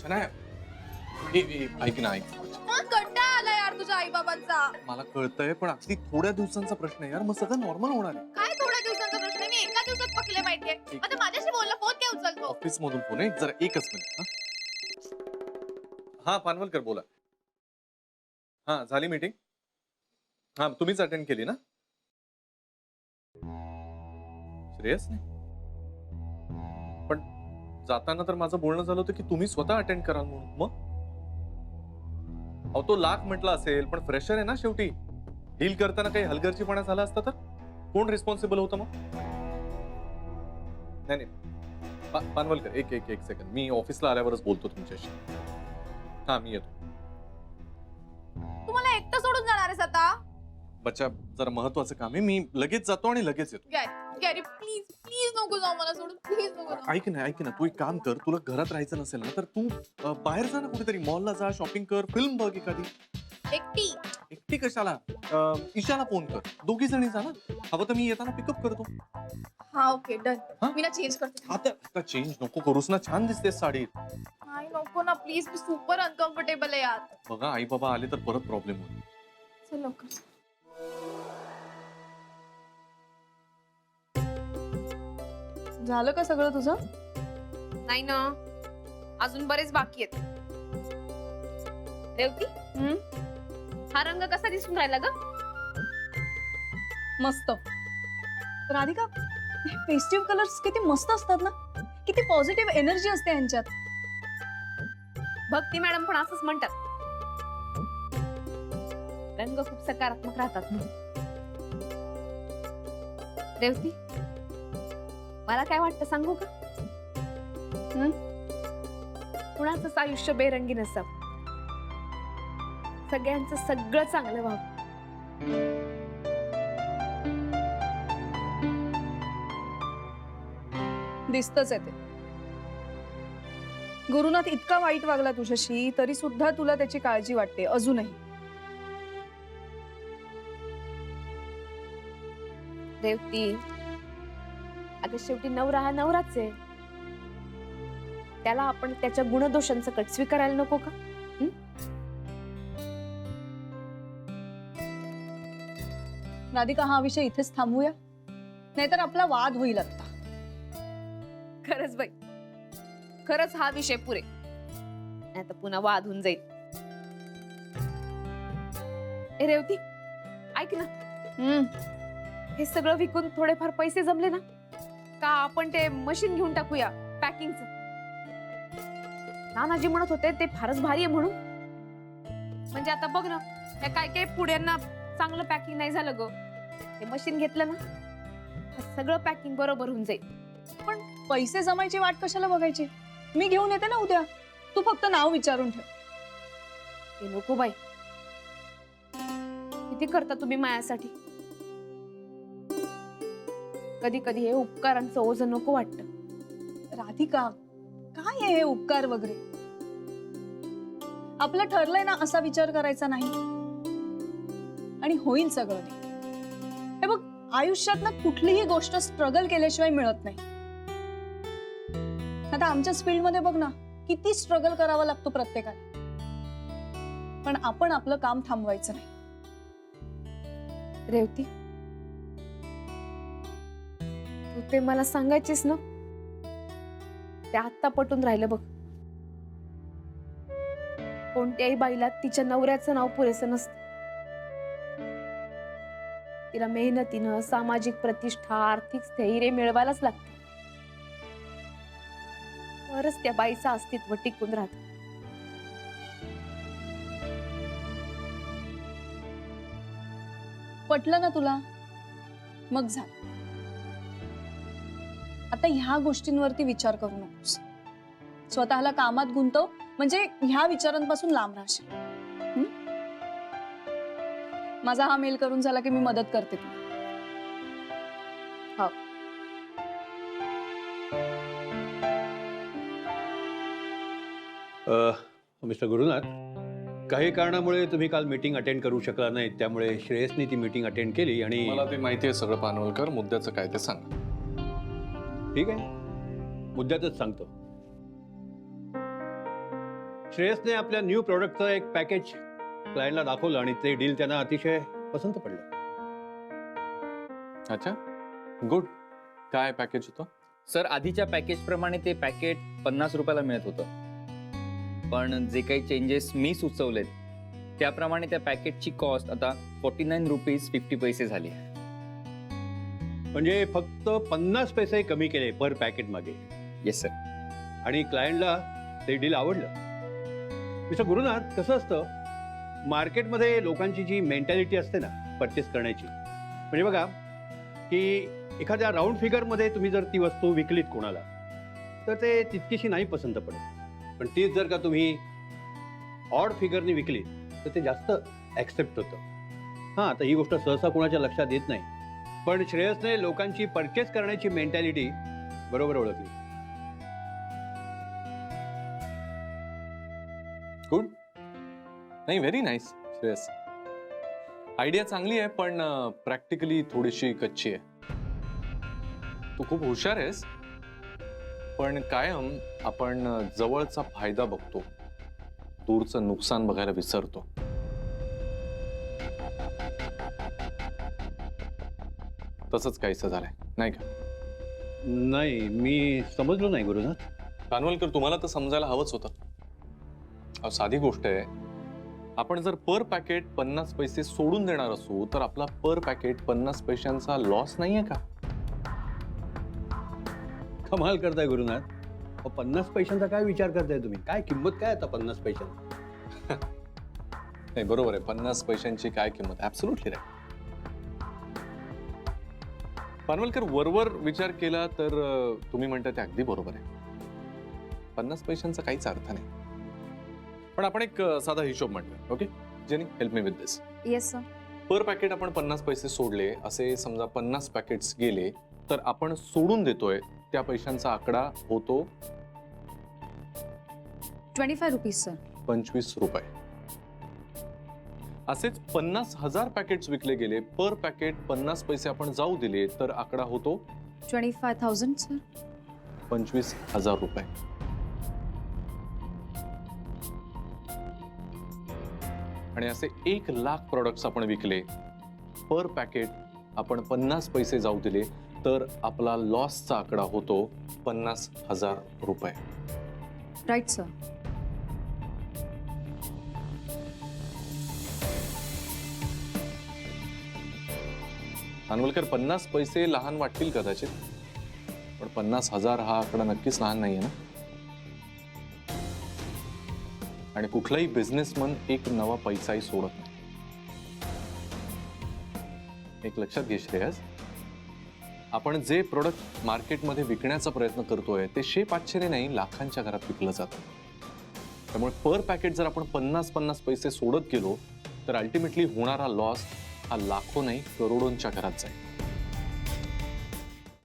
शनाया, ऐक ना, ऐक. कंटाळा आला यार तुझ्या आई बाबांचा. मला कळतंय, पण अगदी थोड्या दिवसांचा प्रश्न आहे यार, मग सगळं नॉर्मल होणार आहे. काय थोड्या दिवसांचा प्रश्न? मी एका दिवसात पकले माहितीये. आता माझ्याशी बोलला, फोन काय उचलतो? ऑफिस मधून फोन आहे, जरा एकच मिनिट. हा पानवलकर बोला. हा झाली मीटिंग. हा तुम्हीच अटेंड केली ना? श्रेयस नाही, पण जाताना तर माझं बोलणं झालं होतं की तुम्ही स्वतः अटेंड कराल म्हणून. मग अहो तो लाख म्हटला असेल, पण फ्रेशर आहे ना शेवटी. डील करताना काही हलगर्जीपणा झाला असता तर कोण रिस्पॉन्सिबल होतं मग? नाही नाही पानवलकर, एक एक एक सेकंड, मी ऑफिसला आल्यावरच बोलतो तुमच्याशी. हा मी येतो. तुम्हाला एकटं सोडून जाणार आहेस आता? बच्चा जरा महत्वाचं काम आहे, मी लगेच जातो आणि लगेच येतो. गॅरी प्लीज प्लीज नको जाऊ मला सोडून, प्लीज नको जाऊ. ऐक ना, तू एक काम कर, तुला घरात राहायचं नसेल ना तर तू बाहेर जा ना, कुठेतरी मॉलला जा, शॉपिंग कर, फिल्म बघ एखादी. एकटी? एकटी कशाला? ईशाला फोन कर, दोघी जणी जा ना. हवं तर मी येताना पिकअप करतो. हा ओके डन. हा? मी ना चेंज करते. आता चेंज नको करूस ना, छान दिसतेस साडीत. नाही नको ना प्लीज, मी सुपर अनकम्फर्टेबल आहे यार. बघा आई बाबा आले तर परत प्रॉब्लेम होईल. चल लवकर. झालं का सगळं तुझं? नाही ना, अजून बरेच बाकी आहेत. रेवती, हा रंग कसा दिसून राहिला ग? मस्त. राधिका, फेस्टिव्ह कलर्स किती मस्त असतात ना, किती पॉझिटिव्ह एनर्जी असते यांच्यात. भक्ती मॅडम पण असंच म्हणतात, रंग खूप सकारात्मक राहतात म्हणून. रेवती, मला काय वाटतं सांगू का? कुणाचंच आयुष्य बेरंगी नसावं, सगळ्यांचं सगळं चांगलं व्हावं. दिसतच आहे ते. गुरुनाथ इतका वाईट वागला तुझ्याशी, तरी सुद्धा तुला त्याची काळजी वाटते अजूनही. रेवती, अगं शेवटी नवरा हा नवराच आहे. त्याला आपण त्याच्या गुणदोषांचं कट स्वीकारायला नको का? राधिका, हा विषय इथेच थांबूया, नाहीतर आपला वाद होईल आता. खरंच बाई, खरंच हा विषय पुरे, नाही तर पुन्हा वाद होऊन जाईल. ए रेवती, ऐक ना, हे सगळं विकून थोडेफार पैसे जमले ना का आपण ते मशीन घेऊन टाकूया पॅकिंगचं. नानाजी म्हणत होते ते फारच भारी आहे म्हणून. म्हणजे आता बघ ना, त्या काय काय पुड्यांना चांगलं पॅकिंग नाही झालं ग, ते मशीन घेतलं ना सगळं पॅकिंग बरोबर होऊन जाईल. पण पैसे जमायची वाट कशाला बघायची? मी घेऊन येते ना उद्या, तू फक्त नाव विचारून ठेव. हे नको बाई, किती करता तुम्ही मायासाठी. कधी कधी हे उपकारांचं ओझं नको वाटतं. राधिका, काय आहे हे उपकार वगैरे? आपलं ठरलंय ना असा विचार करायचा नाही, आणि होईल सगळं ते. हे बघ, आयुष्यात ना कुठलीही गोष्ट स्ट्रगल केल्याशिवाय मिळत नाही. आता आमच्याच फील्ड मध्ये बघ ना, किती स्ट्रगल करावा लागतो प्रत्येकाला, पण आपण आपलं काम थांबवायचं नाही. रेवती, तू ते मला सांगायचीस ना, ते आत्ता पटून राहिलं बघ. कोणत्याही बाईला तिच्या नवऱ्याचं नाव पुरेसं नसतं. तिला मेहनतीनं सामाजिक प्रतिष्ठा, आर्थिक स्थैर्य मिळवायलाच लागते, तरच त्या बाईचं अस्तित्व टिकून राहत. पटलं ना तुला? मग झालं. आता ह्या गोष्टींवरती विचार करू नकोस. स्वतःला कामात गुंतव, म्हणजे ह्या विचारांपासून लांब राहशील. माझा हा मेल करून झाला की मी मदत करते तुला. हो. मिस्टर गुरुनाथ, काही कारणामुळे तुम्ही काल मीटिंग अटेंड करू शकला नाही, त्यामुळे श्रेयसने ती मीटिंग अटेंड केली. आणि मला ते माहिती आहे सगळं पानवलकर, मुद्द्याचं काय ते सांग. ठीक आहे, मुद्द्यातच सांगतो. श्रेयसने आपल्या न्यू प्रोडक्टचं एक पॅकेज क्लायंटला दाखवलं आणि ते डील त्यांना अतिशय पसंत पडलं. अच्छा, गुड. काय पॅकेज होतं? सर आधीच्या पॅकेज प्रमाणे ते पॅकेट 50 रुपयाला मिळत होतं, पण जे काही चेंजेस मी सुचवलेत त्याप्रमाणे त्या पॅकेटची कॉस्ट आता 49 रुपीज 50 पैसे झाली. म्हणजे फक्त 50 पैसे कमी केले पर पॅकेट मागे. Yes sir. आणि क्लायंटला ते डील आवडलं. मिस्टर गुरुनाथ, कसं असतं मार्केटमध्ये लोकांची जी मेंटॅलिटी असते ना परचेस करण्याची, म्हणजे बघा की एखाद्या राऊंड फिगरमध्ये तुम्ही जर ती वस्तू विकलीत कोणाला तर ते तितकीशी नाही पसंत पडत, पण तीच जर का तुम्ही ऑड फिगरनी विकली तर ते जास्त ॲक्सेप्ट होतं. हां, आता ही गोष्ट सहसा कोणाच्या लक्षात येत नाही, पण श्रेयसने लोकांची परचेस करण्याची मेंटॅलिटी बरोबर ओळखली. गुड. नाही, व्हेरी नाईस श्रेयस. आयडिया चांगली आहे, पण प्रॅक्टिकली थोडीशी कच्ची आहे. तू खूप हुशार आहेस, पण कायम आपण जवळचा फायदा बघतो, दूरचं नुकसान बघायला विसरतो. तसंच काहीसं झालंय, नाही का? नाही, मी समजलो नाही गुरुनाथ. कानवलकर, तुम्हाला तर समजायला हवंच होतं. अहो, साधी गोष्ट आहे. आपण जर पर पॅकेट 50 पैसे सोडून देणार असू तर आपला पर पॅकेट 50 पैशांचा लॉस नाहीये का? कमाल करताय गुरुनाथ. 50 पैशांचा काय विचार करताय तुम्ही? काय किंमत काय आता 50 पैशांची? नाही, बरोबर आहे. 50 पैशांची काय किंमत? Absolutely right. पानवलकर, वरवर विचार केला तर तुम्ही म्हणता ते अगदी बरोबर आहे. 50 पैशांचा काहीच अर्थ नाही. पण आपण एक साधा हिशोब म्हणूया. Okay jenny, help me with this. Yes sir. Per packet आपण 50 पैसे सोडले, असे समजा 50 पॅकेट्स गेले, तर आपण सोडून देतोय त्या पैशांचा आकडा होतो 25 रुपीज सर. 25 रुपये. असेच 50,000 पॅकेट्स विकले गेले, पर पॅकेट 50 पैसे आपण जाऊ दिले, तर आकडा होतो 25,000 सर. 25,000 रुपये. आणि असे 1,00,000 प्रोडक्ट्स आपण विकले, पर पॅकेट आपण 50 पैसे जाऊ दिले, तर आपला लॉसचा आकडा होतो 50,000 रुपये. Right sir. अनवलकर, 50 पैसे लहान वाटतील कदाचित, पण 50,000 हा आकडा नक्कीच लहान नाहीये ना. आणि कुठलाही बिझनेसमन एक नवा पैसाही सोडत नाही. एक लक्षात घे श्रेयस, आपण जे प्रोडक्ट मार्केटमध्ये विकण्याचा प्रयत्न करतोय ते 500 नाही, लाखांच्या घरात विकलं जातं. त्यामुळे पर पॅकेट जर आपण 50 पैसे सोडत गेलो तर अल्टिमेटली होणारा लॉस हा लाखो नाही, करोडोंच्या घरात जाईल.